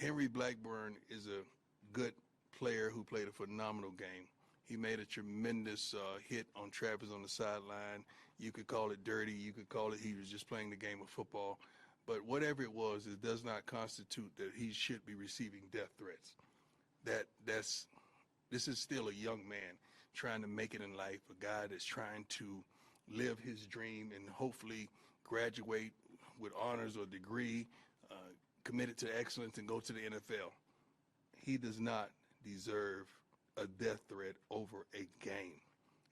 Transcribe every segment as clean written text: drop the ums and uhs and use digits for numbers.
Henry Blackburn is a good player who played a phenomenal game. He made a tremendous hit on Travis on the sideline. You could call it dirty. You could call it he was just playing the game of football. But whatever it was, it does not constitute that he should be receiving death threats. This is still a young man trying to make it in life, a guy that's trying to live his dream and hopefully graduate with honors or degree, committed to excellence and go to the NFL. He does not deserve a death threat over a game.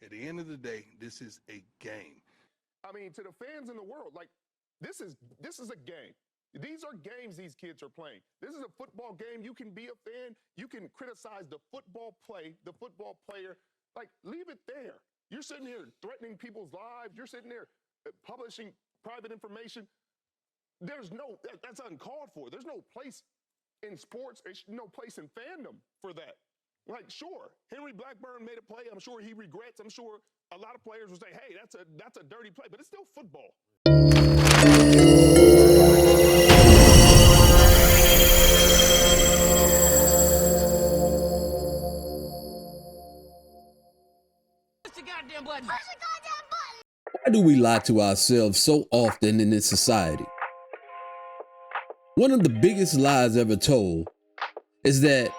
At the end of the day, this is a game. I mean, to the fans in the world, like, this is a game. These are games these kids are playing. This is a football game. You can be a fan. You can criticize the football play, the football player. Like, leave it there. You're sitting here threatening people's lives. You're sitting there publishing private information. That's uncalled for. There's no place in sports. There's no place in fandom for that. Like, sure, Henry Blackburn made a play. I'm sure he regrets. I'm sure a lot of players will say, hey, that's a dirty play, but it's still football. Why do we lie to ourselves so often in this society? One of the biggest lies ever told is that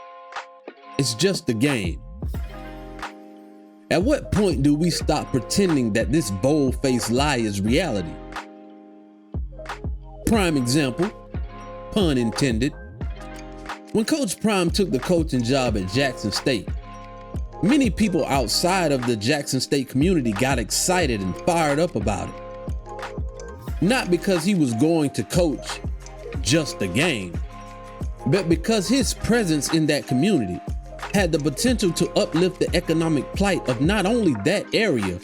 it's just a game. At what point do we stop pretending that this bold-faced lie is reality? Prime example, pun intended. When Coach Prime took the coaching job at Jackson State, many people outside of the Jackson State community got excited and fired up about it. Not because he was going to coach just a game, but because his presence in that community had the potential to uplift the economic plight of not only that area,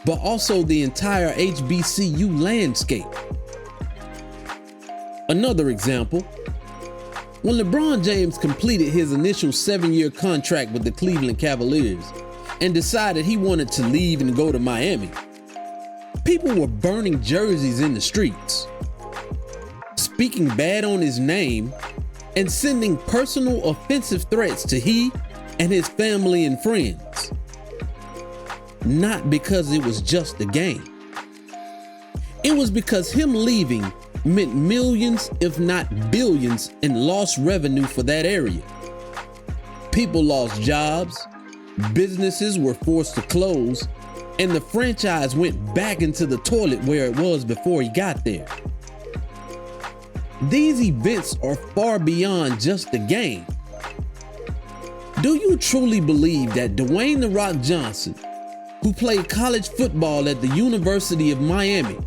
but also the entire HBCU landscape. Another example, when LeBron James completed his initial 7-year contract with the Cleveland Cavaliers and decided he wanted to leave and go to Miami, people were burning jerseys in the streets, speaking bad on his name, and sending personal offensive threats to he and his family and friends. Not because it was just a game. It was because him leaving meant millions, if not billions, in lost revenue for that area. People lost jobs, businesses were forced to close, and the franchise went back into the toilet where it was before he got there. These events are far beyond just a game. Do you truly believe that Dwayne "The Rock" Johnson, who played college football at the University of Miami,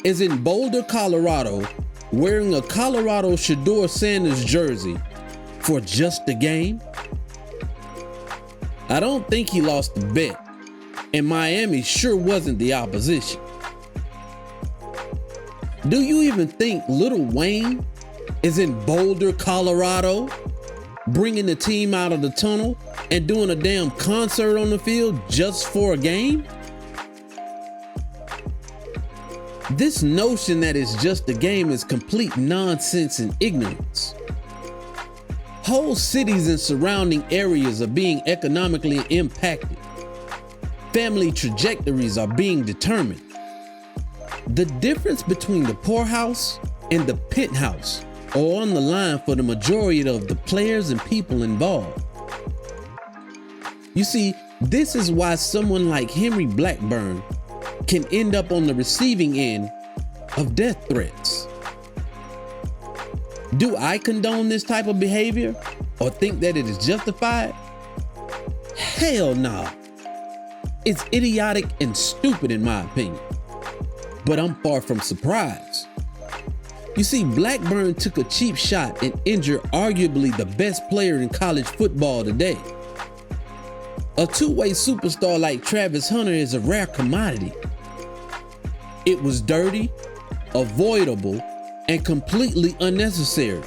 is in Boulder, Colorado, wearing a Colorado Shedeur Sanders jersey for just a game? I don't think he lost the bet, and Miami sure wasn't the opposition. Do you even think Lil Wayne is in Boulder, Colorado, bringing the team out of the tunnel and doing a damn concert on the field just for a game? This notion that it's just a game is complete nonsense and ignorance. Whole cities and surrounding areas are being economically impacted. Family trajectories are being determined. The difference between the poorhouse and the penthouse are on the line for the majority of the players and people involved. You see, this is why someone like Henry Blackburn can end up on the receiving end of death threats. Do I condone this type of behavior or think that it is justified? Hell no. It's idiotic and stupid in my opinion. But I'm far from surprised. You see, Blackburn took a cheap shot and injured arguably the best player in college football today. A two-way superstar like Travis Hunter is a rare commodity. It was dirty, avoidable, and completely unnecessary.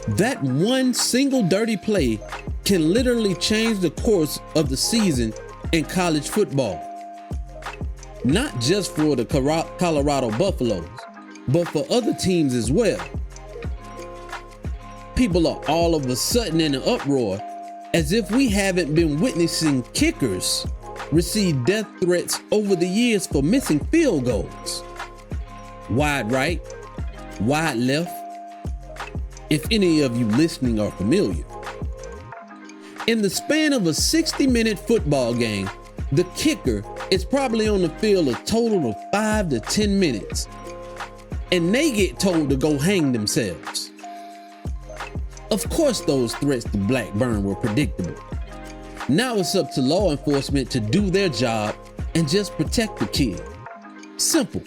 That one single dirty play can literally change the course of the season in college football. Not just for the Colorado Buffaloes, but for other teams as well. People are all of a sudden in an uproar, as if we haven't been witnessing kickers receive death threats over the years for missing field goals. Wide right, wide left, if any of you listening are familiar. In the span of a 60-minute football game, the kicker is probably on the field a total of 5 to 10 minutes, and they get told to go hang themselves. Of course, those threats to Blackburn were predictable. Now it's up to law enforcement to do their job and just protect the kid. Simple.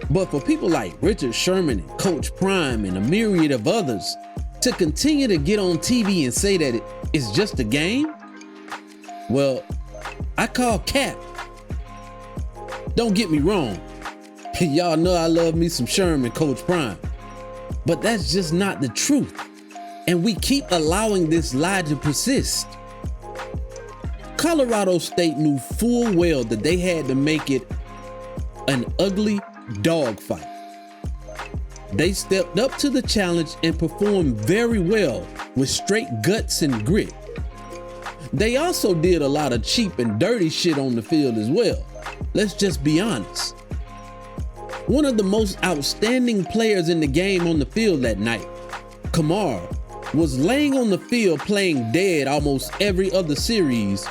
But for people like Richard Sherman and Coach Prime and a myriad of others to continue to get on TV and say that it's just a game, well, I call cap. Don't get me wrong. Y'all know I love me some Sherman, Coach Prime. But that's just not the truth. And we keep allowing this lie to persist. Colorado State knew full well that they had to make it an ugly dogfight. They stepped up to the challenge and performed very well with straight guts and grit. They also did a lot of cheap and dirty shit on the field as well. Let's just be honest. One of the most outstanding players in the game on the field that night, Kamara, was laying on the field playing dead almost every other series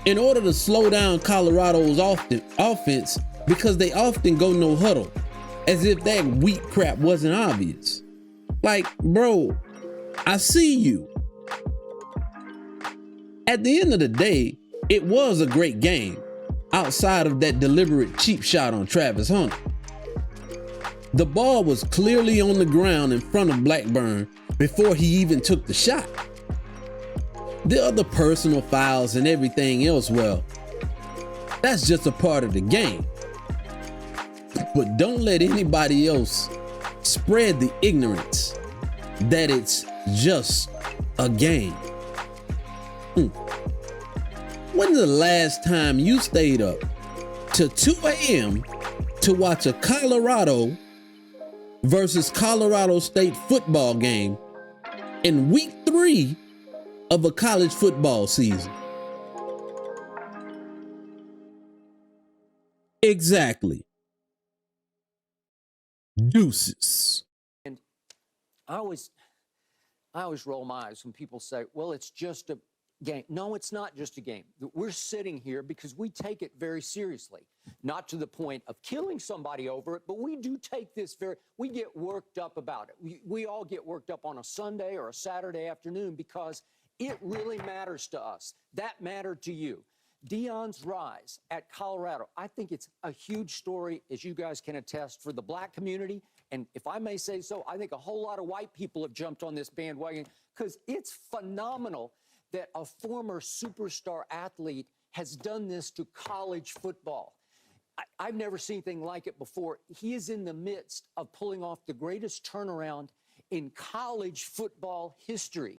in order to slow down Colorado's offense, because they often go no huddle, as if that weak crap wasn't obvious. Like, bro, I see you. At the end of the day, it was a great game, outside of that deliberate cheap shot on Travis Hunter. The ball was clearly on the ground in front of Blackburn before he even took the shot. The other personal fouls and everything else, well, that's just a part of the game. But don't let anybody else spread the ignorance that it's just a game. When's the last time you stayed up till 2 a.m. to watch a Colorado versus Colorado State football game in week 3 of a college football season? Exactly. Deuces. And I always roll my eyes when people say, well, it's just a game. No, it's not just a game. We're sitting here because we take it very seriously, not to the point of killing somebody over it, but we do take this we get worked up about it. We all get worked up on a Sunday or a Saturday afternoon because it really matters to us. That mattered to you. Deion's rise at Colorado, I think it's a huge story, as you guys can attest, for the black community. And if I may say so, I think a whole lot of white people have jumped on this bandwagon because it's phenomenal that a former superstar athlete has done this to college football. I've never seen anything like it before. He is in the midst of pulling off the greatest turnaround in college football history.